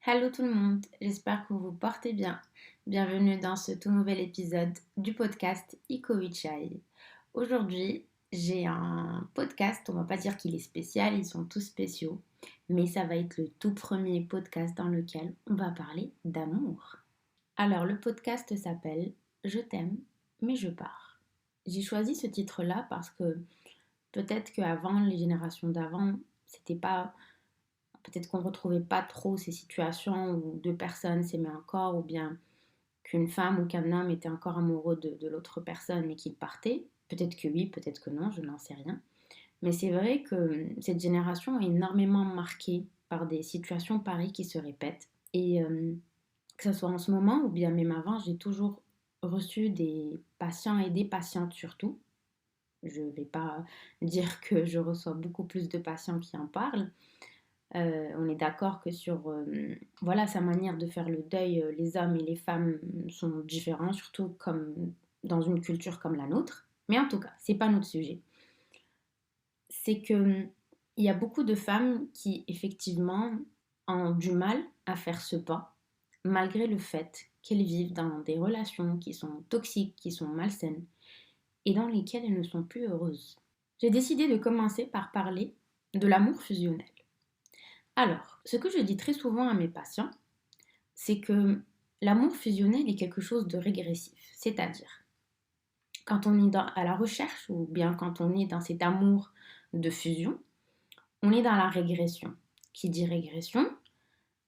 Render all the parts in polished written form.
Hello tout le monde, j'espère que vous vous portez bien. Bienvenue dans ce tout nouvel épisode du podcast Ikoichai. Aujourd'hui, j'ai un podcast, on va pas dire qu'il est spécial, ils sont tous spéciaux, mais ça va être le tout premier podcast dans lequel on va parler d'amour. Alors le podcast s'appelle Je t'aime, mais je pars. J'ai choisi ce titre-là parce que peut-être qu'avant, les générations d'avant, c'était pas. Peut-être qu'on ne retrouvait pas trop ces situations où deux personnes s'aimaient encore, ou bien qu'une femme ou qu'un homme était encore amoureux de l'autre personne mais qu'il partait. Peut-être que oui, peut-être que non, je n'en sais rien. Mais c'est vrai que cette génération est énormément marquée par des situations pareilles qui se répètent. Et que ce soit en ce moment ou bien même avant, j'ai toujours reçu des patients et des patientes surtout. Je ne vais pas dire que je reçois beaucoup plus de patients qui en parlent, on est d'accord que sur voilà, sa manière de faire le deuil, les hommes et les femmes sont différents, surtout comme dans une culture comme la nôtre. Mais en tout cas, c'est pas notre sujet. C'est que il y a beaucoup de femmes qui effectivement ont du mal à faire ce pas, malgré le fait qu'elles vivent dans des relations qui sont toxiques, qui sont malsaines et dans lesquelles elles ne sont plus heureuses. J'ai décidé de commencer par parler de l'amour fusionnel. Alors, ce que je dis très souvent à mes patients, c'est que l'amour fusionnel est quelque chose de régressif. C'est-à-dire, quand on est à la recherche ou bien quand on est dans cet amour de fusion, on est dans la régression. Qui dit régression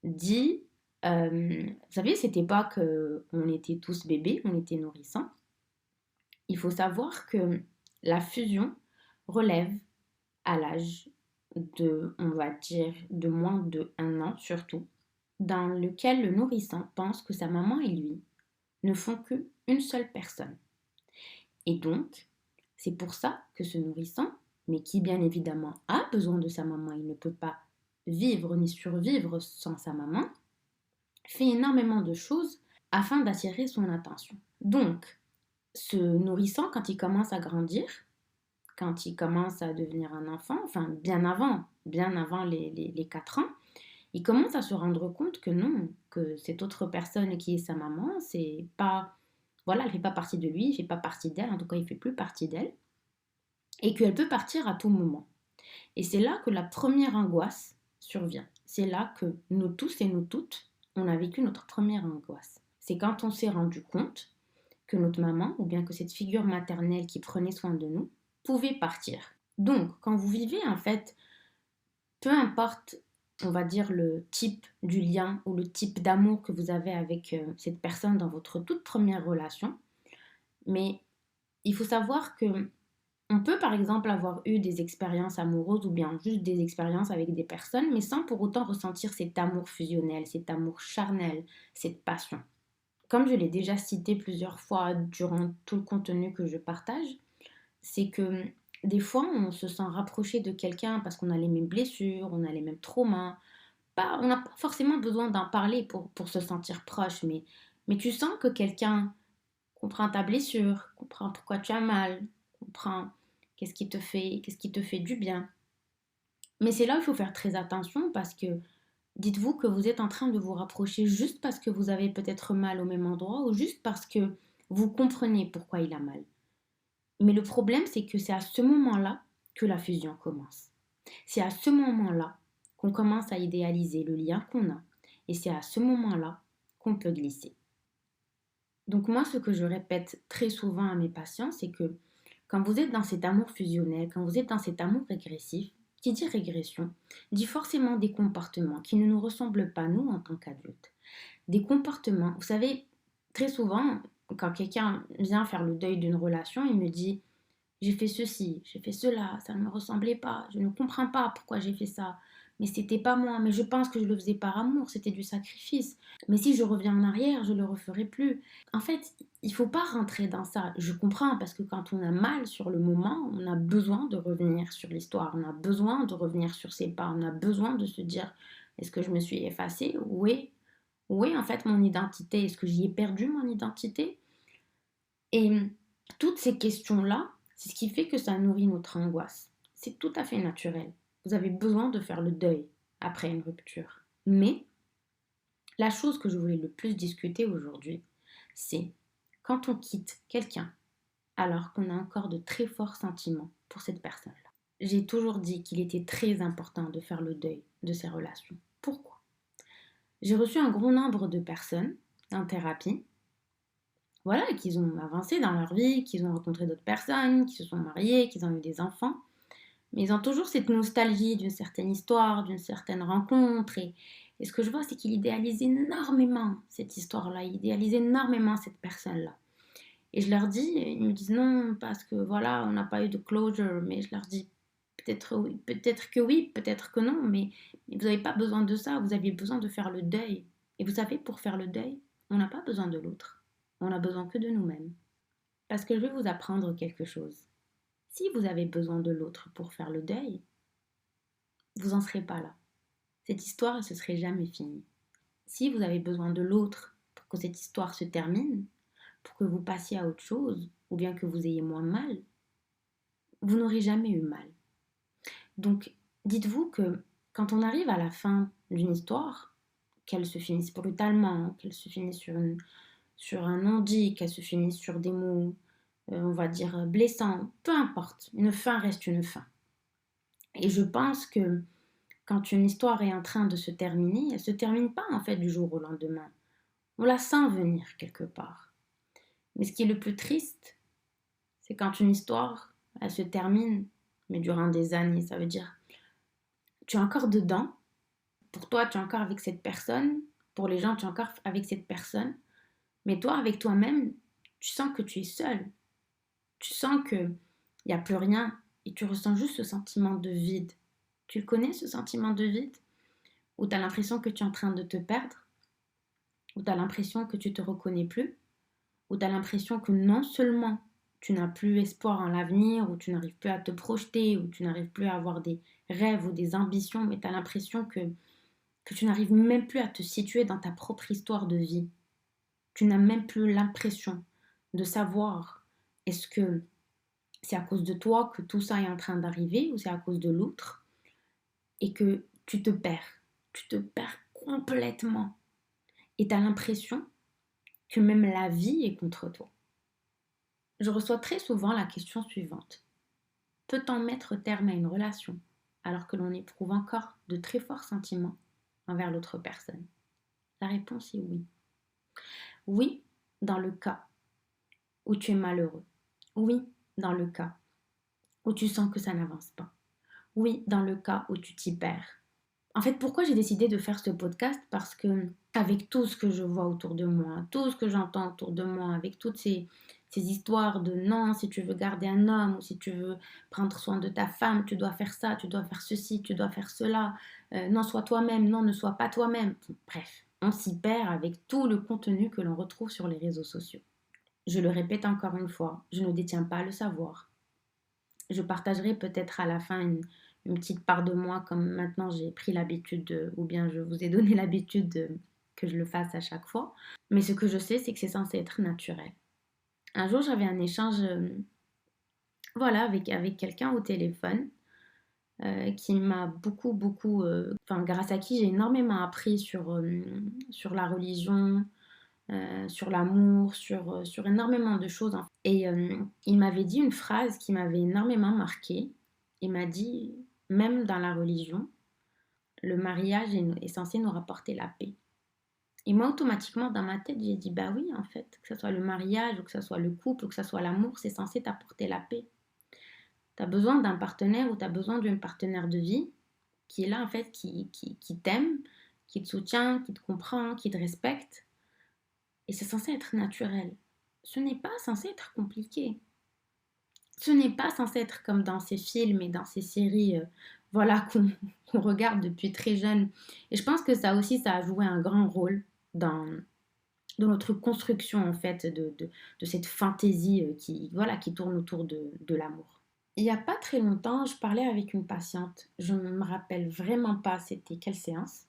dit, vous savez, cette époque, on était tous bébés, on était nourrissants. Il faut savoir que la fusion relève à l'âge de, on va dire, de moins de 1 an surtout, dans lequel le nourrisson pense que sa maman et lui ne font qu'une seule personne. Et donc, c'est pour ça que ce nourrisson, mais qui bien évidemment a besoin de sa maman, il ne peut pas vivre ni survivre sans sa maman, fait énormément de choses afin d'attirer son attention. Donc, ce nourrisson, quand il commence à grandir, quand il commence à devenir un enfant, enfin bien avant les 4 ans, il commence à se rendre compte que non, que cette autre personne qui est sa maman, c'est pas, voilà, elle fait pas partie de lui, il fait pas partie d'elle, en tout cas il fait plus partie d'elle, et qu'elle peut partir à tout moment. Et c'est là que la première angoisse survient. C'est là que nous tous et nous toutes, on a vécu notre première angoisse. C'est quand on s'est rendu compte que notre maman, ou bien que cette figure maternelle qui prenait soin de nous, pouvait partir. Donc, quand vous vivez en fait, peu importe, on va dire, le type du lien ou le type d'amour que vous avez avec cette personne dans votre toute première relation, mais il faut savoir que on peut par exemple avoir eu des expériences amoureuses ou bien juste des expériences avec des personnes, mais sans pour autant ressentir cet amour fusionnel, cet amour charnel, cette passion. Comme je l'ai déjà cité plusieurs fois durant tout le contenu que je partage, c'est que des fois, on se sent rapproché de quelqu'un parce qu'on a les mêmes blessures, on a les mêmes traumas. Pas, on n'a pas forcément besoin d'en parler pour se sentir proche, mais tu sens que quelqu'un comprend ta blessure, comprend pourquoi tu as mal, comprend qu'est-ce qui te fait du bien. Mais c'est là où il faut faire très attention parce que dites-vous que vous êtes en train de vous rapprocher juste parce que vous avez peut-être mal au même endroit ou juste parce que vous comprenez pourquoi il a mal. Mais le problème, c'est que c'est à ce moment-là que la fusion commence. C'est à ce moment-là qu'on commence à idéaliser le lien qu'on a. Et c'est à ce moment-là qu'on peut glisser. Donc moi, ce que je répète très souvent à mes patients, c'est que quand vous êtes dans cet amour fusionnel, quand vous êtes dans cet amour régressif, qui dit régression, dit forcément des comportements qui ne nous ressemblent pas, nous, en tant qu'adultes. Des comportements, vous savez, très souvent, quand quelqu'un vient faire le deuil d'une relation, il me dit j'ai fait ceci, j'ai fait cela, ça ne me ressemblait pas, je ne comprends pas pourquoi j'ai fait ça. Mais c'était pas moi, mais je pense que je le faisais par amour, c'était du sacrifice. Mais si je reviens en arrière, je le referai plus. En fait, il faut pas rentrer dans ça. Je comprends parce que quand on a mal sur le moment, on a besoin de revenir sur l'histoire, on a besoin de revenir sur ses pas, on a besoin de se dire est-ce que je me suis effacée? Oui, oui, en fait, mon identité, est-ce que j'y ai perdu mon identité? Et toutes ces questions-là, c'est ce qui fait que ça nourrit notre angoisse. C'est tout à fait naturel. Vous avez besoin de faire le deuil après une rupture. Mais La chose que je voulais le plus discuter aujourd'hui, c'est quand on quitte quelqu'un alors qu'on a encore de très forts sentiments pour cette personne-là. J'ai toujours dit qu'il était très important de faire le deuil de ces relations. Pourquoi? J'ai reçu un grand nombre de personnes en thérapie, voilà, qui ont avancé dans leur vie, qui ont rencontré d'autres personnes, qui se sont mariées, qui ont eu des enfants, mais ils ont toujours cette nostalgie d'une certaine histoire, d'une certaine rencontre, et ce que je vois, c'est qu'ils idéalisent énormément cette histoire-là, ils idéalisent énormément cette personne-là. Et je leur dis, et ils me disent non, parce que voilà, on n'a pas eu de closure, mais je leur dis peut-être oui, peut-être que non, mais vous n'avez pas besoin de ça, vous aviez besoin de faire le deuil. Et vous savez, pour faire le deuil, on n'a pas besoin de l'autre, on n'a besoin que de nous-mêmes. Parce que je vais vous apprendre quelque chose. Si vous avez besoin de l'autre pour faire le deuil, vous n'en serez pas là. Cette histoire ne se serait jamais finie. Si vous avez besoin de l'autre pour que cette histoire se termine, pour que vous passiez à autre chose, ou bien que vous ayez moins mal, vous n'aurez jamais eu mal. Donc, dites-vous que quand on arrive à la fin d'une histoire, qu'elle se finisse brutalement, qu'elle se finisse sur un non-dit, qu'elle se finisse sur des mots, on va dire, blessants, peu importe, une fin reste une fin. Et je pense que quand une histoire est en train de se terminer, elle ne se termine pas en fait du jour au lendemain. On la sent venir quelque part. Mais ce qui est le plus triste, c'est quand une histoire, elle se termine, mais durant des années. Ça veut dire, tu es encore dedans. Pour toi, tu es encore avec cette personne. Pour les gens, tu es encore avec cette personne. Mais toi, avec toi-même, tu sens que tu es seul. Tu sens qu'il n'y a plus rien. Et tu ressens juste ce sentiment de vide. Tu le connais, ce sentiment de vide? Où tu as l'impression que tu es en train de te perdre? Où tu as l'impression que tu ne te reconnais plus? Où tu as l'impression que non seulement tu n'as plus espoir en l'avenir, où tu n'arrives plus à te projeter, où tu n'arrives plus à avoir des rêves ou des ambitions, mais tu as l'impression que tu n'arrives même plus à te situer dans ta propre histoire de vie. Tu n'as même plus l'impression de savoir est-ce que c'est à cause de toi que tout ça est en train d'arriver ou c'est à cause de l'autre et que tu te perds. Tu te perds complètement. Et tu as l'impression que même la vie est contre toi. Je reçois très souvent la question suivante. Peut-on mettre terme à une relation alors que l'on éprouve encore de très forts sentiments envers l'autre personne? La réponse est oui. Oui, dans le cas où tu es malheureux. Oui, dans le cas où tu sens que ça n'avance pas. Oui, dans le cas où tu t'y perds. En fait, pourquoi j'ai décidé de faire ce podcast? Parce que, avec tout ce que je vois autour de moi, tout ce que j'entends autour de moi, avec toutes ces histoires de non, si tu veux garder un homme ou si tu veux prendre soin de ta femme, tu dois faire ça, tu dois faire ceci, tu dois faire cela, non, sois toi-même, non, ne sois pas toi-même. Bref, on s'y perd avec tout le contenu que l'on retrouve sur les réseaux sociaux. Je le répète encore une fois, je ne détiens pas le savoir. Je partagerai peut-être à la fin une petite part de moi, comme maintenant j'ai pris l'habitude, ou bien je vous ai donné l'habitude que je le fasse à chaque fois. Mais ce que je sais, c'est que c'est censé être naturel. Un jour, j'avais un échange voilà, avec quelqu'un au téléphone qui m'a beaucoup, grâce à qui j'ai énormément appris sur la religion, sur l'amour, sur énormément de choses. Hein. Et il m'avait dit une phrase qui m'avait énormément marquée. Il m'a dit, même dans la religion, le mariage est censé nous rapporter la paix. Et moi, automatiquement, dans ma tête, j'ai dit, bah oui, en fait, que ce soit le mariage, ou que ce soit le couple, ou que ce soit l'amour, c'est censé t'apporter la paix. Tu as besoin d'un partenaire ou tu as besoin d'une partenaire de vie qui est là, en fait, qui t'aime, qui te soutient, qui te comprend, qui te respecte. Et c'est censé être naturel. Ce n'est pas censé être compliqué. Ce n'est pas censé être comme dans ces films et dans ces séries voilà, qu'on regarde depuis très jeune. Et je pense que ça aussi, ça a joué un grand rôle dans notre construction en fait de cette fantaisie qui tourne autour de l'amour. Il n'y a pas très longtemps, je parlais avec une patiente. Je ne me rappelle vraiment pas c'était quelle séance.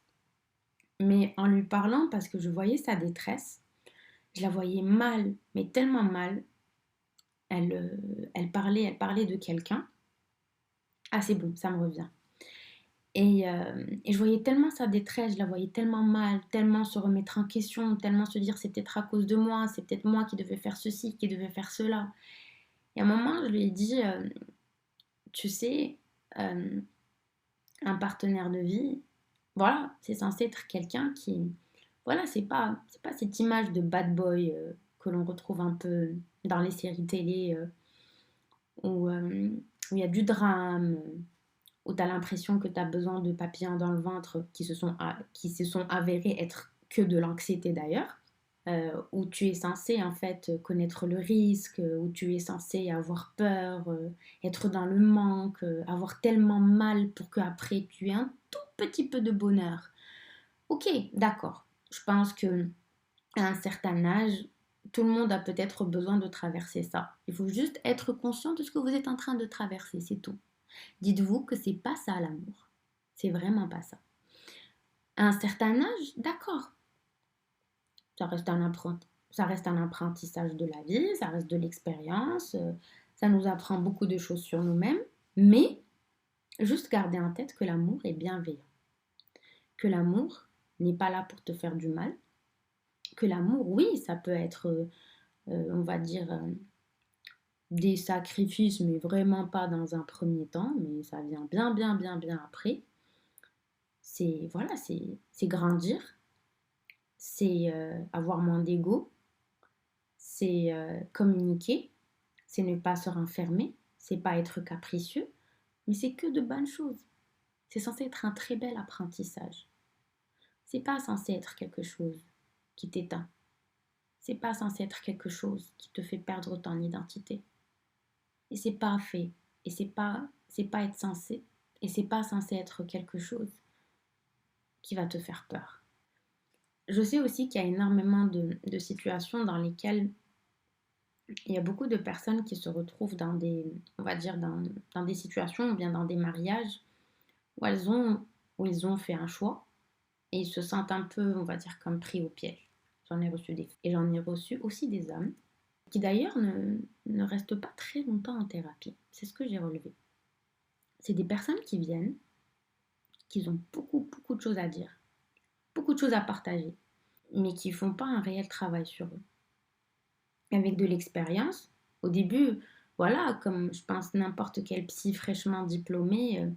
Mais en lui parlant, parce que je voyais sa détresse, je la voyais mal, mais tellement mal. Elle parlait de quelqu'un. Ah, c'est bon, ça me revient. Et je voyais tellement sa détresse, je la voyais tellement mal, tellement se remettre en question, tellement se dire c'est peut-être à cause de moi, c'est peut-être moi qui devais faire ceci, qui devais faire cela. Et à un moment, je lui ai dit, tu sais, euh, un partenaire de vie, voilà, c'est censé être quelqu'un qui, voilà, c'est pas cette image de bad boy que l'on retrouve un peu dans les séries télé où il y a du drame, où tu as l'impression que tu as besoin de papillons dans le ventre qui se sont avérés être que de l'anxiété d'ailleurs, où tu es censé en fait connaître le risque, où tu es censé avoir peur, être dans le manque, avoir tellement mal pour qu'après tu aies un tout petit peu de bonheur. Ok, d'accord. Je pense que à un certain âge, tout le monde a peut-être besoin de traverser ça. Il faut juste être conscient de ce que vous êtes en train de traverser, c'est tout. Dites-vous que c'est pas ça l'amour. C'est vraiment pas ça. À un certain âge, d'accord, ça reste un apprentissage de la vie, ça reste de l'expérience, ça nous apprend beaucoup de choses sur nous-mêmes, mais juste garder en tête que l'amour est bienveillant, que l'amour n'est pas là pour te faire du mal, que l'amour, oui, ça peut être, on va dire, des sacrifices, mais vraiment pas dans un premier temps, mais ça vient bien, bien, bien, bien après. C'est voilà, c'est grandir, c'est avoir moins d'ego, c'est communiquer, c'est ne pas se renfermer, c'est pas être capricieux, mais c'est que de bonnes choses. C'est censé être un très bel apprentissage. C'est pas censé être quelque chose qui t'éteint. C'est pas censé être quelque chose qui te fait perdre ton identité. Et c'est pas fait. Et c'est pas être censé. Et c'est pas censé être quelque chose qui va te faire peur. Je sais aussi qu'il y a énormément de situations dans lesquelles il y a beaucoup de personnes qui se retrouvent dans des, on va dire, dans des situations ou bien dans des mariages où ils ont fait un choix et ils se sentent un peu, on va dire, comme pris au piège. J'en ai reçu des et j'en ai reçu aussi des hommes qui d'ailleurs ne restent pas très longtemps en thérapie. C'est ce que j'ai relevé. C'est des personnes qui viennent, qui ont beaucoup, beaucoup de choses à dire, beaucoup de choses à partager, mais qui ne font pas un réel travail sur eux. Avec de l'expérience, au début, voilà, comme je pense n'importe quel psy fraîchement diplômé,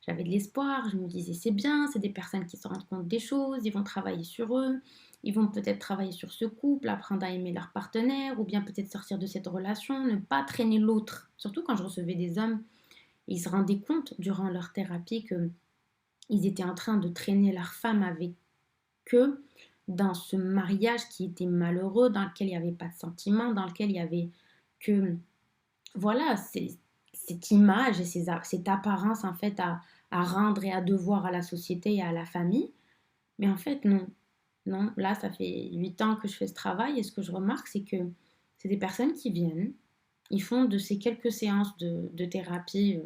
j'avais de l'espoir, je me disais c'est bien, c'est des personnes qui se rendent compte des choses, ils vont travailler sur eux, ils vont peut-être travailler sur ce couple, apprendre à aimer leur partenaire, ou bien peut-être sortir de cette relation, ne pas traîner l'autre. Surtout quand je recevais des hommes, ils se rendaient compte durant leur thérapie que ils étaient en train de traîner leur femme avec eux dans ce mariage qui était malheureux, dans lequel il n'y avait pas de sentiments, dans lequel il y avait que, voilà, cette image et cette apparence en fait à rendre et à devoir à la société et à la famille. Mais en fait, non. Non, là, ça fait 8 ans que je fais ce travail et ce que je remarque, c'est que c'est des personnes qui viennent, ils font de ces quelques séances de thérapie,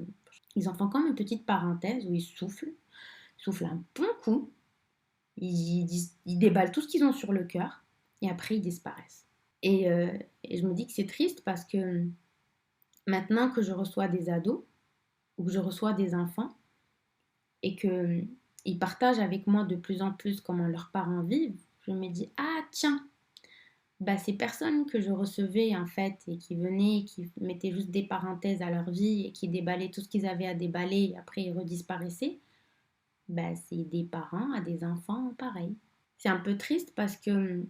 ils en font comme une petite parenthèse où ils soufflent un bon coup, ils déballent tout ce qu'ils ont sur le cœur et après ils disparaissent. Et je me dis que c'est triste parce que maintenant que je reçois des ados ou que je reçois des enfants et qu'ils partagent avec moi de plus en plus comment leurs parents vivent, je me dis ah tiens, bah, ces personnes que je recevais en fait et qui venaient, qui mettaient juste des parenthèses à leur vie et qui déballaient tout ce qu'ils avaient à déballer et après ils redisparaissaient, bah, c'est des parents à des enfants pareils. C'est un peu triste parce que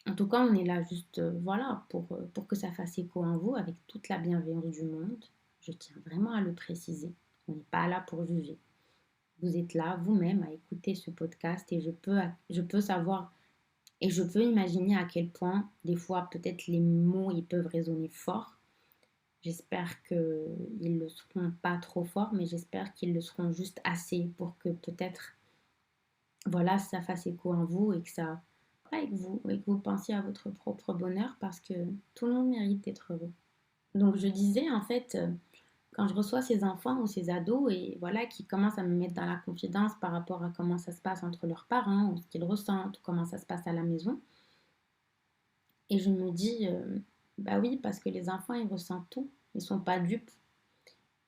en tout cas, on est là juste, voilà, pour que ça fasse écho en vous avec toute la bienveillance du monde. Je tiens vraiment à le préciser. On n'est pas là pour juger. Vous êtes là vous-même à écouter ce podcast et je peux savoir et je peux imaginer à quel point, des fois, peut-être les mots, ils peuvent résonner fort. J'espère qu'ils le seront pas trop fort, mais j'espère qu'ils le seront juste assez pour que peut-être, voilà, ça fasse écho en vous et que ça, et que vous pensiez à votre propre bonheur parce que tout le monde mérite d'être heureux. Donc je disais en fait, quand je reçois ces enfants ou ces ados et voilà qui commencent à me mettre dans la confidence par rapport à comment ça se passe entre leurs parents ou ce qu'ils ressentent ou comment ça se passe à la maison, et je me dis bah oui parce que les enfants ils ressentent tout, ils sont pas dupes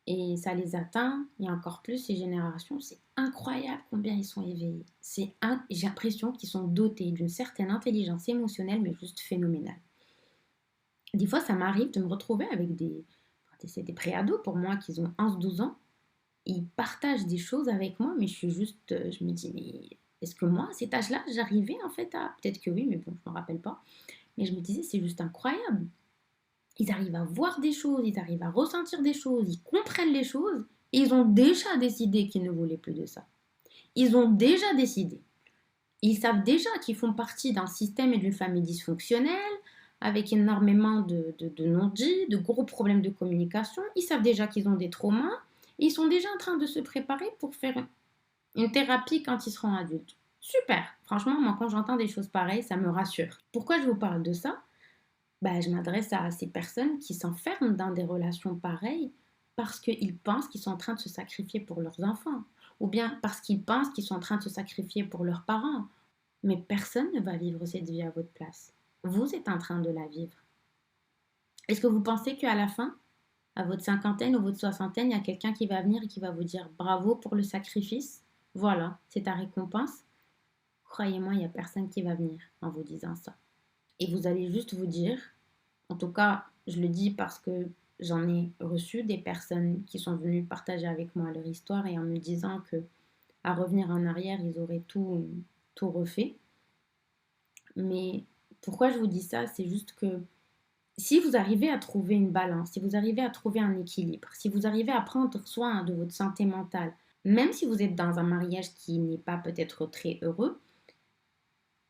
Et ça les atteint, et encore plus ces générations, c'est incroyable combien ils sont éveillés. J'ai l'impression qu'ils sont dotés d'une certaine intelligence émotionnelle, mais juste phénoménale. Des fois, ça m'arrive de me retrouver avec c'est des préados pour moi qui ont 11-12 ans, et ils partagent des choses avec moi, mais je me dis, mais est-ce que moi, à cet âge-là, j'arrivais en fait à... Peut-être que oui, mais bon, je ne me rappelle pas. Mais je me disais, c'est juste incroyable. Ils arrivent à voir des choses, ils arrivent à ressentir des choses, ils comprennent les choses, et ils ont déjà décidé qu'ils ne voulaient plus de ça. Ils ont déjà décidé. Ils savent déjà qu'ils font partie d'un système et d'une famille dysfonctionnelle, avec énormément de non-dits, de gros problèmes de communication. Ils savent déjà qu'ils ont des traumas, et ils sont déjà en train de se préparer pour faire une thérapie quand ils seront adultes. Super. Franchement, moi, quand j'entends des choses pareilles, ça me rassure. Pourquoi je vous parle de ça? Je m'adresse à ces personnes qui s'enferment dans des relations pareilles parce qu'ils pensent qu'ils sont en train de se sacrifier pour leurs enfants, ou bien parce qu'ils pensent qu'ils sont en train de se sacrifier pour leurs parents. Mais personne ne va vivre cette vie à votre place. Vous êtes en train de la vivre. Est-ce que vous pensez qu'à la fin, à votre cinquantaine ou votre soixantaine, il y a quelqu'un qui va venir et qui va vous dire bravo pour le sacrifice? Voilà, c'est ta récompense. Croyez-moi, il n'y a personne qui va venir en vous disant ça. Et vous allez juste vous dire, en tout cas, je le dis parce que j'en ai reçu des personnes qui sont venues partager avec moi leur histoire et en me disant que à revenir en arrière, ils auraient tout refait. Mais pourquoi je vous dis ça? C'est juste que si vous arrivez à trouver une balance, si vous arrivez à trouver un équilibre, si vous arrivez à prendre soin de votre santé mentale, même si vous êtes dans un mariage qui n'est pas peut-être très heureux,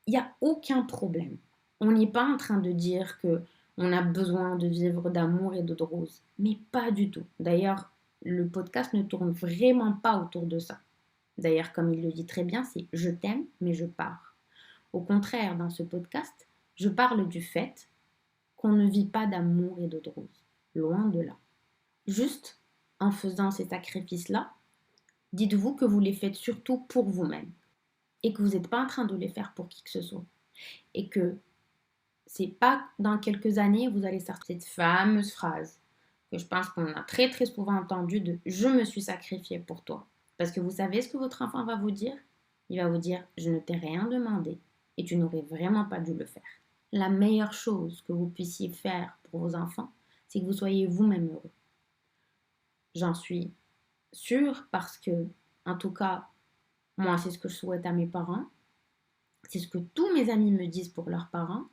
il n'y a aucun problème. On n'est pas en train de dire que on a besoin de vivre d'amour et d'eau de rose, mais pas du tout. D'ailleurs, le podcast ne tourne vraiment pas autour de ça. D'ailleurs, comme il le dit très bien, c'est je t'aime, mais je pars. Au contraire, dans ce podcast, je parle du fait qu'on ne vit pas d'amour et d'eau de rose. Loin de là. Juste en faisant ces sacrifices-là, dites-vous que vous les faites surtout pour vous-même et que vous n'êtes pas en train de les faire pour qui que ce soit. Et que c'est pas dans quelques années vous allez sortir cette fameuse phrase que je pense qu'on a très très souvent entendu de je me suis sacrifié pour toi. Parce que vous savez ce que votre enfant va vous dire? Il va vous dire je ne t'ai rien demandé et tu n'aurais vraiment pas dû le faire. La meilleure chose que vous puissiez faire pour vos enfants, c'est que vous soyez vous-même heureux. J'en suis sûre parce que, en tout cas, moi c'est ce que je souhaite à mes parents. C'est ce que tous mes amis me disent pour leurs parents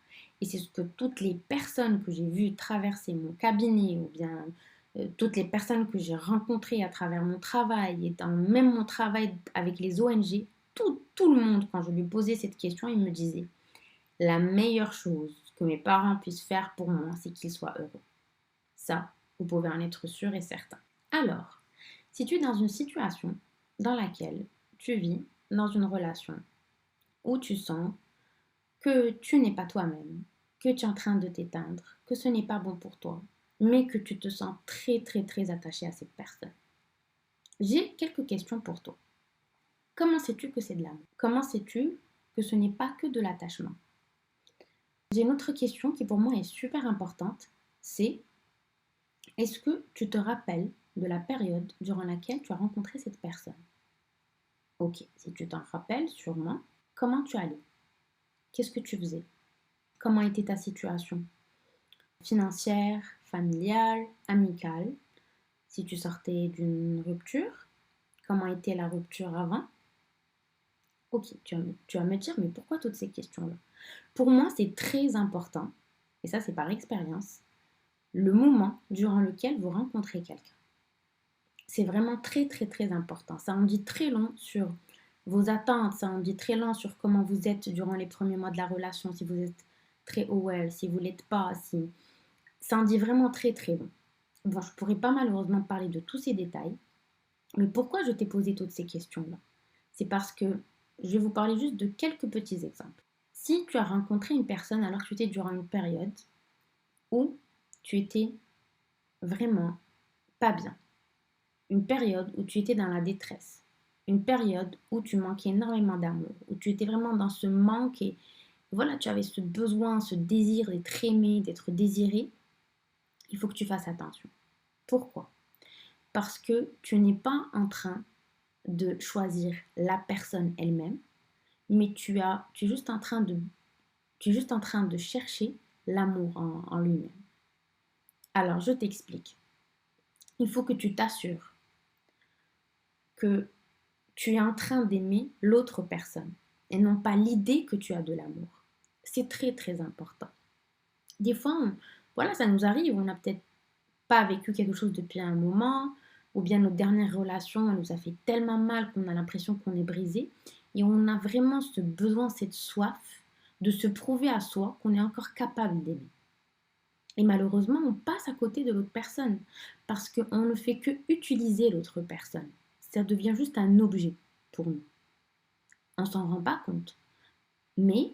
et c'est ce que toutes les personnes que j'ai vues traverser mon cabinet ou bien toutes les personnes que j'ai rencontrées à travers mon travail et dans même mon travail avec les ONG, tout le monde, quand je lui posais cette question, il me disait la meilleure chose que mes parents puissent faire pour moi, c'est qu'ils soient heureux. Ça, vous pouvez en être sûr et certain. Alors, si tu es dans une situation dans laquelle tu vis dans une relation où tu sens que tu n'es pas toi-même, que tu es en train de t'éteindre, que ce n'est pas bon pour toi, mais que tu te sens très très très attaché à cette personne. J'ai quelques questions pour toi. Comment sais-tu que c'est de l'amour? Comment sais-tu que ce n'est pas que de l'attachement? J'ai une autre question qui pour moi est super importante, c'est est-ce que tu te rappelles de la période durant laquelle tu as rencontré cette personne? Ok, si tu t'en rappelles sûrement, comment tu allais? Qu'est-ce que tu faisais? Comment était ta situation? Financière, familiale, amicale? Si tu sortais d'une rupture, comment était la rupture avant? Ok, tu vas me dire, mais pourquoi toutes ces questions-là? Pour moi, c'est très important, et ça c'est par expérience, le moment durant lequel vous rencontrez quelqu'un. C'est vraiment très très très important. Ça en dit très long sur vos attentes, ça en dit très long sur comment vous êtes durant les premiers mois de la relation, si vous êtes très OL, si vous ne l'êtes pas, si... Ça en dit vraiment très très long. Bon, je ne pourrais pas malheureusement parler de tous ces détails, mais pourquoi je t'ai posé toutes ces questions-là? C'est parce que je vais vous parler juste de quelques petits exemples. Si tu as rencontré une personne alors que tu étais durant une période où tu étais vraiment pas bien, une période où tu étais dans la détresse, une période où tu manquais énormément d'amour, où tu étais vraiment dans ce manque et voilà, tu avais ce besoin, ce désir d'être aimé, d'être désiré, il faut que tu fasses attention. Pourquoi? parce que tu n'es pas en train de choisir la personne elle-même, mais tu es juste en train de chercher l'amour en lui-même. Alors, je t'explique. Il faut que tu t'assures que tu es en train d'aimer l'autre personne et non pas l'idée que tu as de l'amour. C'est très très important. Des fois, voilà, ça nous arrive, on n'a peut-être pas vécu quelque chose depuis un moment, ou bien notre dernière relation, elle nous a fait tellement mal qu'on a l'impression qu'on est brisé, et on a vraiment ce besoin, cette soif de se prouver à soi qu'on est encore capable d'aimer. Et malheureusement, on passe à côté de l'autre personne parce qu'on ne fait que utiliser l'autre personne. Ça devient juste un objet pour nous. On s'en rend pas compte. Mais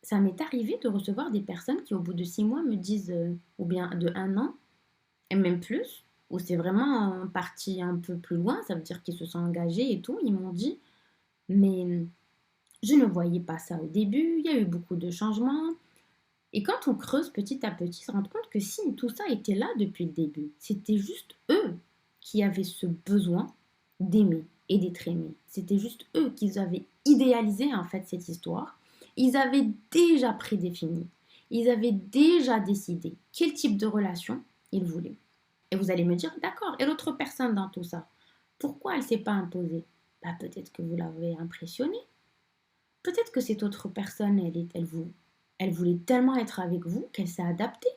ça m'est arrivé de recevoir des personnes qui, au bout de 6 mois, me disent, ou bien de 1 an, et même plus, où c'est vraiment parti un peu plus loin, ça veut dire qu'ils se sont engagés et tout. Ils m'ont dit, mais je ne voyais pas ça au début, il y a eu beaucoup de changements. Et quand on creuse petit à petit, on se rend compte que si tout ça était là depuis le début, c'était juste eux qui avaient ce besoin d'aimer et d'être aimés. C'était juste eux qui avaient idéalisé en fait cette histoire. Ils avaient déjà prédéfini, ils avaient déjà décidé quel type de relation ils voulaient. Et vous allez me dire, d'accord, et l'autre personne dans tout ça, pourquoi elle ne s'est pas imposée? Bah, peut-être que vous l'avez impressionnée. Peut-être que cette autre personne, elle voulait tellement être avec vous qu'elle s'est adaptée,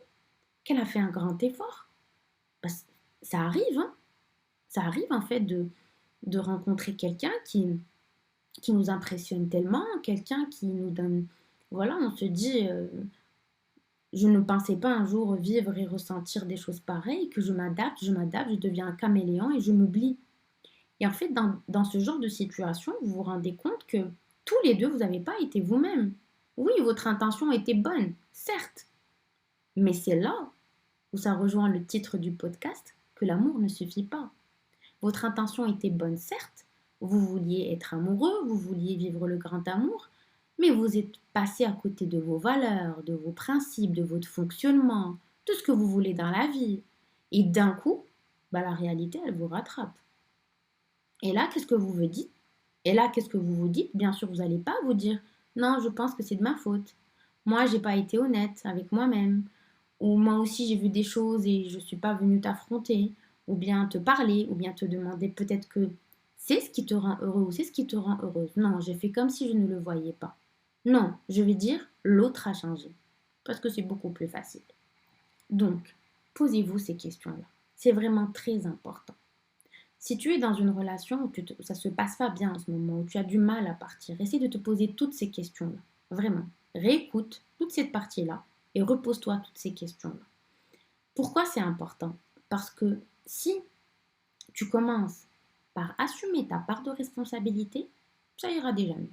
qu'elle a fait un grand effort. Parce que ça arrive, hein. Ça arrive en fait de rencontrer quelqu'un qui nous impressionne tellement, quelqu'un qui nous donne... Voilà, on se dit, je ne pensais pas un jour vivre et ressentir des choses pareilles, que je deviens un caméléon et je m'oublie. Et en fait, dans ce genre de situation, vous vous rendez compte que tous les deux, vous n'avez pas été vous-même. Oui, votre intention était bonne, certes, mais c'est là où ça rejoint le titre du podcast, que l'amour ne suffit pas. Votre intention était bonne, certes, vous vouliez être amoureux, vous vouliez vivre le grand amour, mais vous êtes passé à côté de vos valeurs, de vos principes, de votre fonctionnement, de ce que vous voulez dans la vie. Et d'un coup, bah, la réalité, elle vous rattrape. Et là, qu'est-ce que vous vous dites? Et là, qu'est-ce que vous vous dites? Bien sûr, vous n'allez pas vous dire, non, je pense que c'est de ma faute. Moi, j'ai pas été honnête avec moi-même. Ou moi aussi, j'ai vu des choses et je ne suis pas venue t'affronter. Ou bien te parler, ou bien te demander peut-être que c'est ce qui te rend heureux ou c'est ce qui te rend heureuse. Non, j'ai fait comme si je ne le voyais pas. Non, je vais dire, l'autre a changé. Parce que c'est beaucoup plus facile. Donc, posez-vous ces questions-là. C'est vraiment très important. Si tu es dans une relation où ça ne se passe pas bien en ce moment, où tu as du mal à partir, essaie de te poser toutes ces questions-là. Vraiment. Réécoute toute cette partie-là et repose-toi toutes ces questions-là. Pourquoi c'est important? Parce que si tu commences par assumer ta part de responsabilité, ça ira déjà mieux.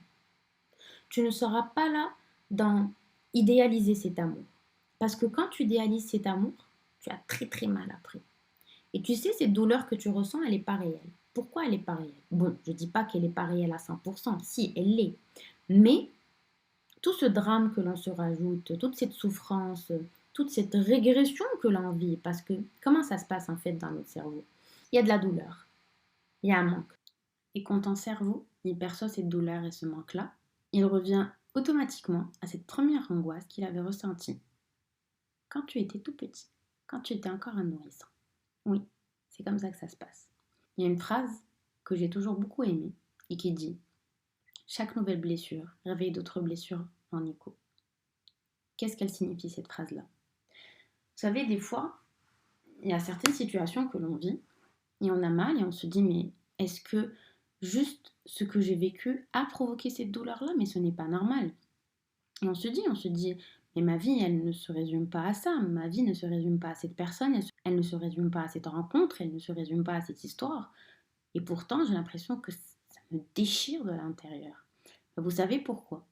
Tu ne seras pas là dans idéaliser cet amour. Parce que quand tu idéalises cet amour, tu as très très mal après. Et tu sais, cette douleur que tu ressens, elle n'est pas réelle. Pourquoi elle n'est pas réelle? Bon, je ne dis pas qu'elle n'est pas réelle à 100%, si, elle l'est. Mais tout ce drame que l'on se rajoute, toute cette souffrance, toute cette régression que l'on vit, parce que comment ça se passe en fait dans notre cerveau? Il y a de la douleur, il y a un manque. Et quand ton cerveau, il perçoit cette douleur et ce manque-là, il revient automatiquement à cette première angoisse qu'il avait ressentie quand tu étais tout petit, quand tu étais encore un nourrisson. Oui, c'est comme ça que ça se passe. Il y a une phrase que j'ai toujours beaucoup aimée et qui dit: chaque nouvelle blessure réveille d'autres blessures en écho. Qu'est-ce qu'elle signifie cette phrase-là? Vous savez, des fois, il y a certaines situations que l'on vit et on a mal et on se dit, mais est-ce que juste ce que j'ai vécu a provoqué cette douleur-là? Mais ce n'est pas normal. Et on se dit, mais ma vie, elle ne se résume pas à ça. Ma vie ne se résume pas à cette personne, elle ne se résume pas à cette rencontre, elle ne se résume pas à cette histoire. Et pourtant, j'ai l'impression que ça me déchire de l'intérieur. Vous savez pourquoi?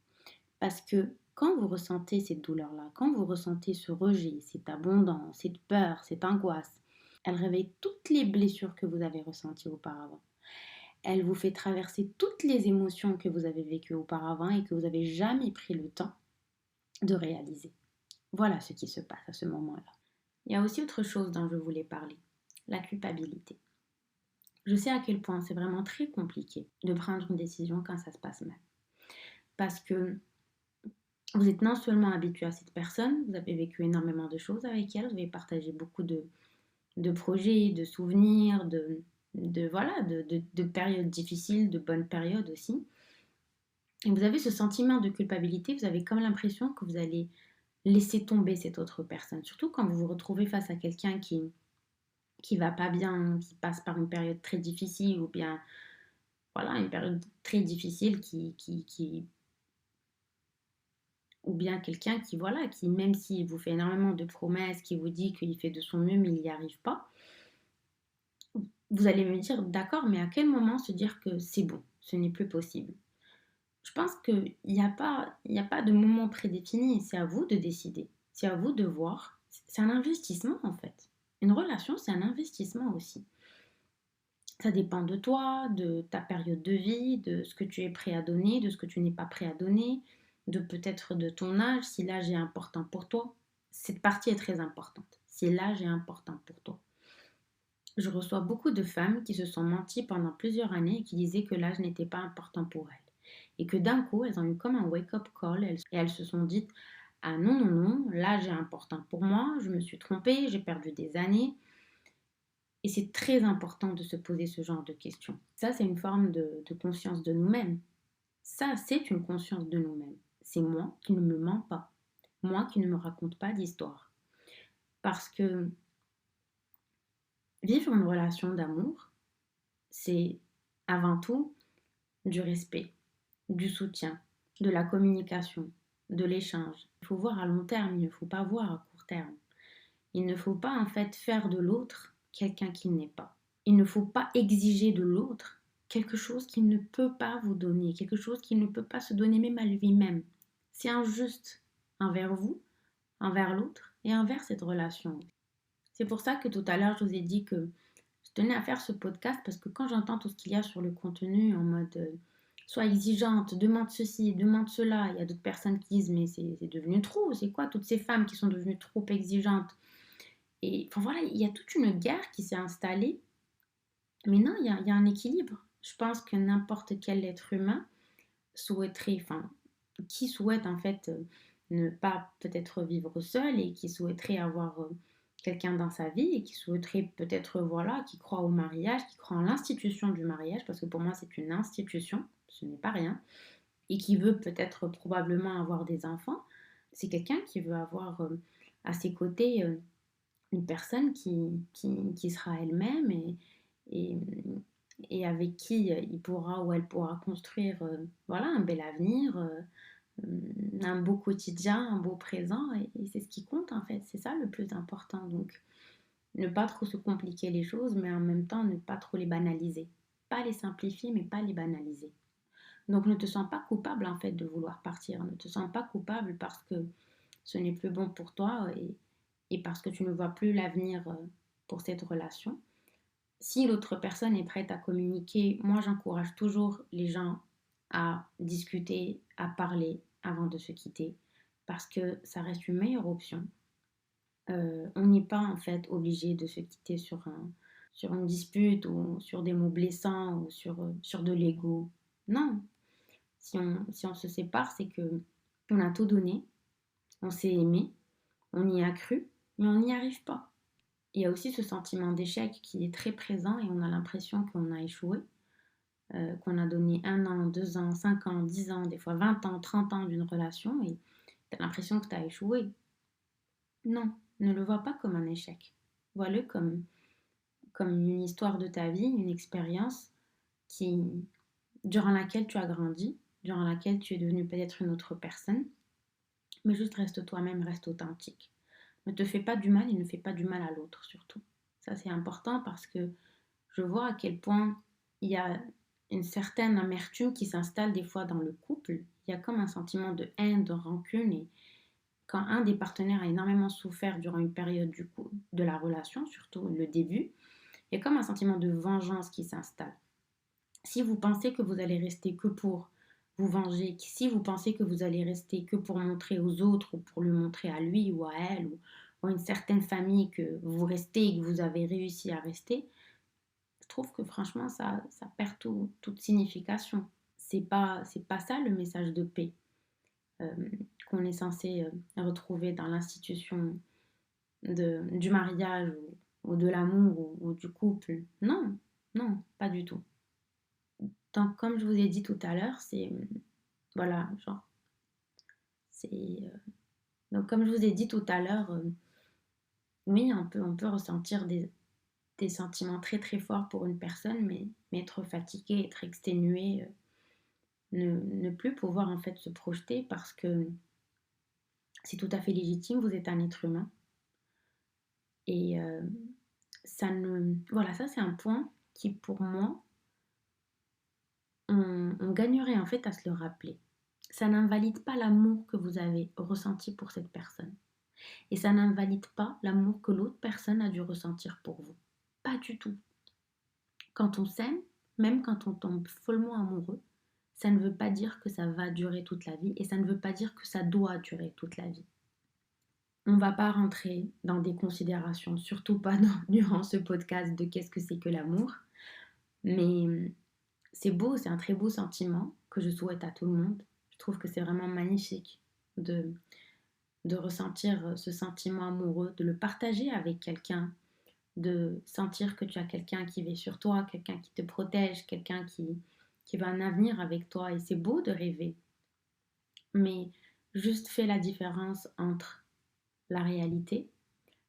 Parce que quand vous ressentez cette douleur-là, quand vous ressentez ce rejet, cette abondance, cette peur, cette angoisse, elle réveille toutes les blessures que vous avez ressenties auparavant. Elle vous fait traverser toutes les émotions que vous avez vécues auparavant et que vous n'avez jamais pris le temps de réaliser. Voilà ce qui se passe à ce moment-là. Il y a aussi autre chose dont je voulais parler, la culpabilité. Je sais à quel point c'est vraiment très compliqué de prendre une décision quand ça se passe mal. Parce que vous êtes non seulement habitué à cette personne, vous avez vécu énormément de choses avec elle, vous avez partagé beaucoup de projets, de souvenirs, de périodes difficiles, de bonnes périodes aussi. Et vous avez ce sentiment de culpabilité, vous avez comme l'impression que vous allez laisser tomber cette autre personne. Surtout quand vous vous retrouvez face à quelqu'un qui va pas bien, qui passe par une période très difficile ou bien voilà, une période très difficile ou bien quelqu'un qui, voilà, qui même s'il vous fait énormément de promesses, qui vous dit qu'il fait de son mieux mais il n'y arrive pas, vous allez me dire, d'accord, mais à quel moment se dire que c'est bon, ce n'est plus possible? Je pense qu'il n'y a pas de moment prédéfini, c'est à vous de décider, c'est à vous de voir. C'est un investissement en fait. Une relation, c'est un investissement aussi. Ça dépend de toi, de ta période de vie, de ce que tu es prêt à donner, de ce que tu n'es pas prêt à donner, de peut-être de ton âge, si l'âge est important pour toi. Cette partie est très importante, si l'âge est important pour toi. Je reçois beaucoup de femmes qui se sont menties pendant plusieurs années et qui disaient que l'âge n'était pas important pour elles. Et que d'un coup, elles ont eu comme un wake-up call et elles se sont dites: ah non, non, non, l'âge est important pour moi, je me suis trompée, j'ai perdu des années. Et c'est très important de se poser ce genre de questions. Ça, c'est une forme de conscience de nous-mêmes. Ça, c'est une conscience de nous-mêmes. C'est moi qui ne me mens pas. Moi qui ne me raconte pas d'histoire. Parce que vivre une relation d'amour, c'est avant tout du respect, du soutien, de la communication, de l'échange. Il faut voir à long terme, il ne faut pas voir à court terme. Il ne faut pas en fait faire de l'autre quelqu'un qui n'est pas. Il ne faut pas exiger de l'autre quelque chose qu'il ne peut pas vous donner, quelque chose qu'il ne peut pas se donner même à lui-même. C'est injuste envers vous, envers l'autre et envers cette relation. C'est pour ça que tout à l'heure, je vous ai dit que je tenais à faire ce podcast parce que quand j'entends tout ce qu'il y a sur le contenu en mode sois exigeante, demande ceci, demande cela, il y a d'autres personnes qui disent mais c'est devenu trop, c'est quoi toutes ces femmes qui sont devenues trop exigeantes? Et enfin voilà, il y a toute une guerre qui s'est installée. Mais non, il y a un équilibre. Je pense que n'importe quel être humain souhaiterait, enfin, qui souhaite en fait ne pas peut-être vivre seul et qui souhaiterait avoir quelqu'un dans sa vie et qui souhaiterait peut-être, voilà, qui croit au mariage, qui croit en l'institution du mariage, parce que pour moi c'est une institution, ce n'est pas rien, et qui veut peut-être probablement avoir des enfants, c'est quelqu'un qui veut avoir à ses côtés une personne qui sera elle-même et, et avec qui il pourra ou elle pourra construire voilà, un bel avenir, un beau quotidien, un beau présent. Et c'est ce qui compte en fait, c'est ça le plus important. Donc ne pas trop se compliquer les choses, mais en même temps ne pas trop les banaliser. Pas les simplifier, mais pas les banaliser. Donc ne te sens pas coupable en fait de vouloir partir. Ne te sens pas coupable parce que ce n'est plus bon pour toi et parce que tu ne vois plus l'avenir pour cette relation. Si l'autre personne est prête à communiquer, moi j'encourage toujours les gens à discuter, à parler avant de se quitter, parce que ça reste une meilleure option. On n'est pas en fait obligé de se quitter sur une dispute ou sur des mots blessants ou sur de l'ego. Non, si on se sépare, c'est que on a tout donné, on s'est aimé, on y a cru, mais on n'y arrive pas. Il y a aussi ce sentiment d'échec qui est très présent et on a l'impression qu'on a échoué, qu'on a donné 1 an, 2 ans, 5 ans, 10 ans, des fois 20 ans, 30 ans d'une relation et tu as l'impression que tu as échoué. Non, ne le vois pas comme un échec. Vois-le comme une histoire de ta vie, une expérience qui, durant laquelle tu as grandi, durant laquelle tu es devenu peut-être une autre personne, mais juste reste toi-même, reste authentique. Ne te fais pas du mal et ne fais pas du mal à l'autre surtout. Ça c'est important parce que je vois à quel point il y a une certaine amertume qui s'installe des fois dans le couple. Il y a comme un sentiment de haine, de rancune et quand un des partenaires a énormément souffert durant une période du coup, de la relation, surtout le début, il y a comme un sentiment de vengeance qui s'installe. Si vous pensez que vous allez rester que pour vous venger, si vous pensez que vous allez rester que pour montrer aux autres ou pour le montrer à lui ou à elle ou à une certaine famille que vous restez et que vous avez réussi à rester, trouve que franchement, ça perd toute signification. C'est pas ça le message de paix euh, qu'on est censé retrouver dans l'institution du mariage ou de l'amour ou du couple. Non, non, pas du tout. Donc, comme je vous ai dit tout à l'heure, voilà, genre, c'est. Donc, comme je vous ai dit tout à l'heure, oui, on peut ressentir des sentiments très très forts pour une personne, mais être fatigué, être exténué, ne plus pouvoir en fait se projeter parce que c'est tout à fait légitime, vous êtes un être humain. Et voilà, ça c'est un point qui pour moi, on gagnerait en fait à se le rappeler. Ça n'invalide pas l'amour que vous avez ressenti pour cette personne. Et ça n'invalide pas l'amour que l'autre personne a dû ressentir pour vous. Pas du tout. Quand on s'aime, même quand on tombe follement amoureux, ça ne veut pas dire que ça va durer toute la vie et ça ne veut pas dire que ça doit durer toute la vie. On ne va pas rentrer dans des considérations, surtout pas durant ce podcast de qu'est-ce que c'est que l'amour, mais c'est beau, c'est un très beau sentiment que je souhaite à tout le monde. Je trouve que c'est vraiment magnifique de ressentir ce sentiment amoureux, de le partager avec quelqu'un, de sentir que tu as quelqu'un qui veille sur toi, quelqu'un qui te protège, quelqu'un qui va un avenir avec toi. Et c'est beau de rêver. Mais juste fais la différence entre la réalité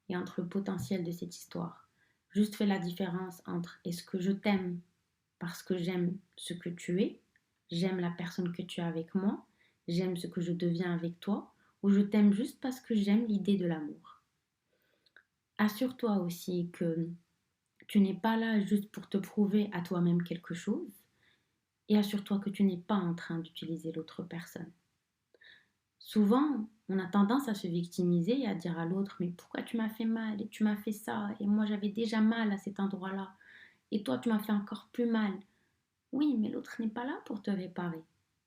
et entre le potentiel de cette histoire. Juste fais la différence entre est-ce que je t'aime parce que j'aime ce que tu es, j'aime la personne que tu es avec moi, j'aime ce que je deviens avec toi, ou je t'aime juste parce que j'aime l'idée de l'amour. Assure-toi aussi que tu n'es pas là juste pour te prouver à toi-même quelque chose, et assure-toi que tu n'es pas en train d'utiliser l'autre personne. Souvent, on a tendance à se victimiser et à dire à l'autre, mais pourquoi tu m'as fait mal et tu m'as fait ça et moi j'avais déjà mal à cet endroit-là et toi tu m'as fait encore plus mal. Oui, mais l'autre n'est pas là pour te réparer.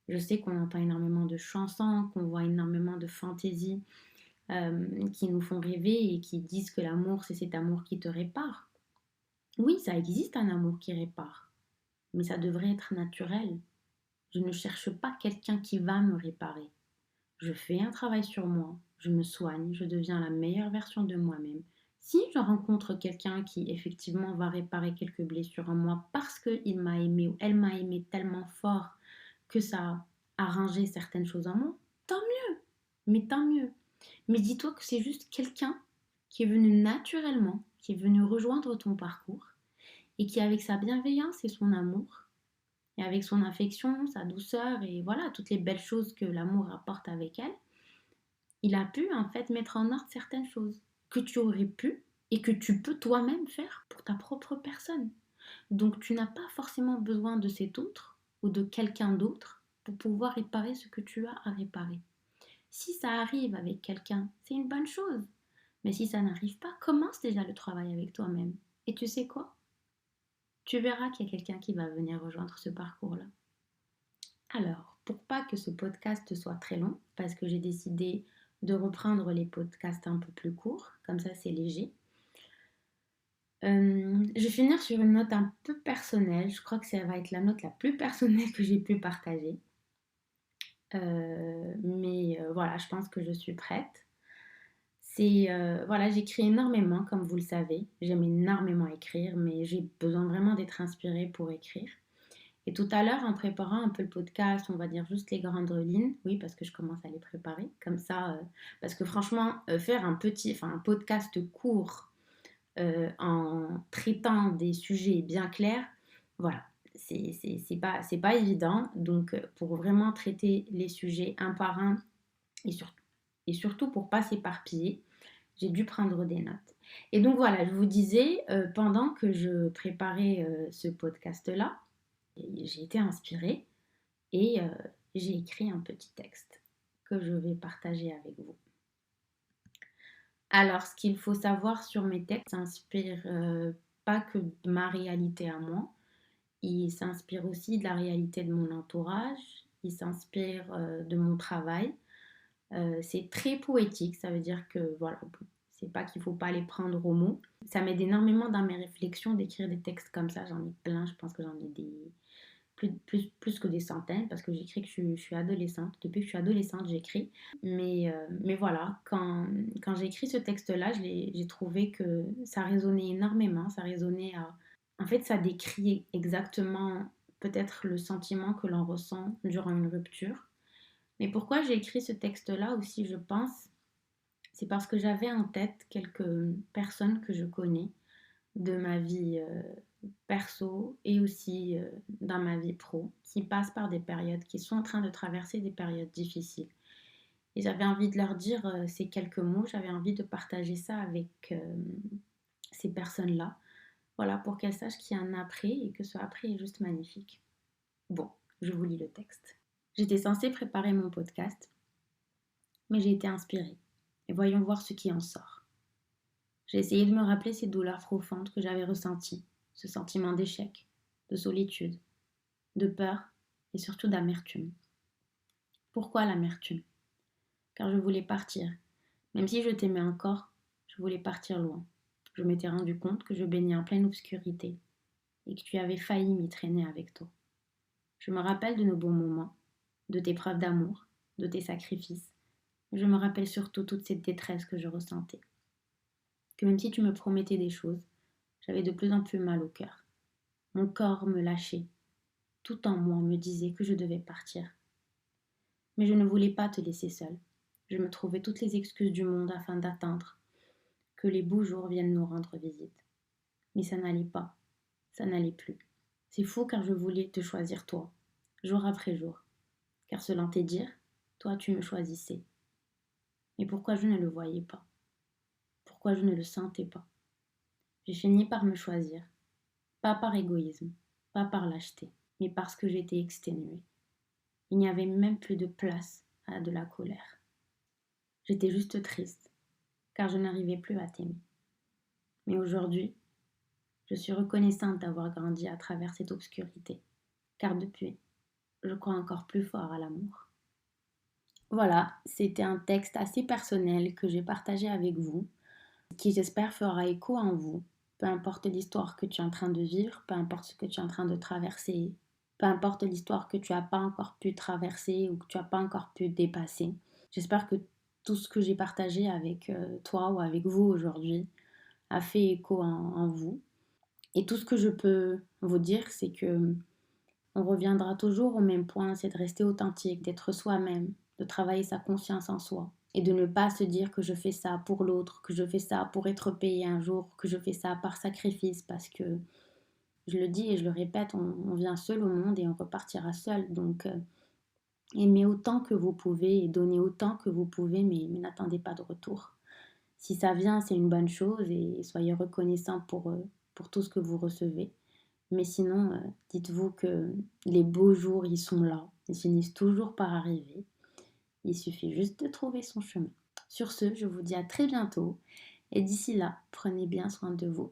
Je sais qu'on entend énormément de chansons, qu'on voit énormément de fantaisies qui nous font rêver et qui disent que l'amour, c'est cet amour qui te répare. Oui, ça existe un amour qui répare, mais ça devrait être naturel. Je ne cherche pas quelqu'un qui va me réparer. Je fais un travail sur moi, je me soigne, je deviens la meilleure version de moi-même. Si je rencontre quelqu'un qui effectivement va réparer quelques blessures en moi parce qu'il m'a aimé ou elle m'a aimé tellement fort que ça a arrangé certaines choses en moi, tant mieux, mais tant mieux. Mais dis-toi que c'est juste quelqu'un qui est venu naturellement, qui est venu rejoindre ton parcours et qui avec sa bienveillance et son amour et avec son affection, sa douceur et voilà toutes les belles choses que l'amour apporte avec elle, il a pu en fait mettre en ordre certaines choses que tu aurais pu et que tu peux toi-même faire pour ta propre personne. Donc tu n'as pas forcément besoin de cet autre ou de quelqu'un d'autre pour pouvoir réparer ce que tu as à réparer. Si ça arrive avec quelqu'un, c'est une bonne chose. Mais si ça n'arrive pas, commence déjà le travail avec toi-même. Et tu sais quoi? Tu verras qu'il y a quelqu'un qui va venir rejoindre ce parcours-là. Alors, pour pas que ce podcast soit très long, parce que j'ai décidé de reprendre les podcasts un peu plus courts, comme ça c'est léger. Je vais finir sur une note un peu personnelle. Je crois que ça va être la note la plus personnelle que j'ai pu partager. Mais voilà, je pense que je suis prête. Voilà, j'écris énormément, comme vous le savez. J'aime énormément écrire, mais j'ai besoin vraiment d'être inspirée pour écrire. Et tout à l'heure, en préparant un peu le podcast, on va dire juste les grandes lignes, oui, parce que je commence à les préparer, comme ça, parce que franchement, faire un podcast court en traitant des sujets bien clairs, voilà, c'est pas évident. Donc, pour vraiment traiter les sujets un par un et, et surtout pour pas s'éparpiller, j'ai dû prendre des notes. Et donc voilà, je vous disais, pendant que je préparais ce podcast-là, j'ai été inspirée et j'ai écrit un petit texte que je vais partager avec vous. Alors, ce qu'il faut savoir sur mes textes, ça s'inspire pas que de ma réalité à moi, il s'inspire aussi de la réalité de mon entourage, il s'inspire de mon travail. C'est très poétique, ça veut dire que voilà, C'est pas qu'il faut pas les prendre au mot. Ça m'aide énormément dans mes réflexions d'écrire des textes comme ça. J'en ai plein, je pense que j'en ai plus que des centaines parce que j'écris que je suis adolescente. Depuis que je suis adolescente, j'écris. Mais voilà, quand j'ai écrit ce texte-là, j'ai trouvé que ça résonnait énormément. Ça résonnait à... En fait, ça décrit exactement peut-être le sentiment que l'on ressent durant une rupture. Mais pourquoi j'ai écrit ce texte-là aussi, je pense, c'est parce que j'avais en tête quelques personnes que je connais de ma vie perso et aussi dans ma vie pro, qui passent par des périodes, qui sont en train de traverser des périodes difficiles. Et j'avais envie de leur dire ces quelques mots, j'avais envie de partager ça avec ces personnes-là, voilà, pour qu'elles sachent qu'il y a un après et que ce après est juste magnifique. Bon, je vous lis le texte. J'étais censée préparer mon podcast, mais j'ai été inspirée. Et voyons voir ce qui en sort. J'ai essayé de me rappeler ces douleurs profondes que j'avais ressenties, ce sentiment d'échec, de solitude, de peur et surtout d'amertume. Pourquoi l'amertume? Car je voulais partir. Même si je t'aimais encore, je voulais partir loin. Je m'étais rendu compte que je baignais en pleine obscurité et que tu avais failli m'y traîner avec toi. Je me rappelle de nos bons moments, de tes preuves d'amour, de tes sacrifices. Mais je me rappelle surtout toute cette détresse que je ressentais. Que même si tu me promettais des choses, j'avais de plus en plus mal au cœur. Mon corps me lâchait. Tout en moi me disait que je devais partir. Mais je ne voulais pas te laisser seule. Je me trouvais toutes les excuses du monde afin d'attendre que les beaux jours viennent nous rendre visite. Mais ça n'allait pas. Ça n'allait plus. C'est faux car je voulais te choisir toi, jour après jour. Car selon tes dires, toi tu me choisissais. Mais pourquoi je ne le voyais pas? Pourquoi je ne le sentais pas? J'ai fini par me choisir. Pas par égoïsme, pas par lâcheté, mais parce que j'étais exténuée. Il n'y avait même plus de place à de la colère. J'étais juste triste, car je n'arrivais plus à t'aimer. Mais aujourd'hui, je suis reconnaissante d'avoir grandi à travers cette obscurité, car depuis, je crois encore plus fort à l'amour. Voilà, c'était un texte assez personnel que j'ai partagé avec vous, qui j'espère fera écho en vous. Peu importe l'histoire que tu es en train de vivre, peu importe ce que tu es en train de traverser, peu importe l'histoire que tu n'as pas encore pu traverser ou que tu n'as pas encore pu dépasser. J'espère que tout ce que j'ai partagé avec toi ou avec vous aujourd'hui a fait écho en vous. Et tout ce que je peux vous dire, c'est que on reviendra toujours au même point, c'est de rester authentique, d'être soi-même, de travailler sa confiance en soi et de ne pas se dire que je fais ça pour l'autre, que je fais ça pour être payé un jour, que je fais ça par sacrifice parce que, je le dis et je le répète, on vient seul au monde et on repartira seul. Donc, aimez autant que vous pouvez et donnez autant que vous pouvez, mais n'attendez pas de retour. Si ça vient, c'est une bonne chose et soyez reconnaissant pour tout ce que vous recevez. Mais sinon, dites-vous que les beaux jours, ils sont là. Ils finissent toujours par arriver. Il suffit juste de trouver son chemin. Sur ce, je vous dis à très bientôt. Et d'ici là, prenez bien soin de vous.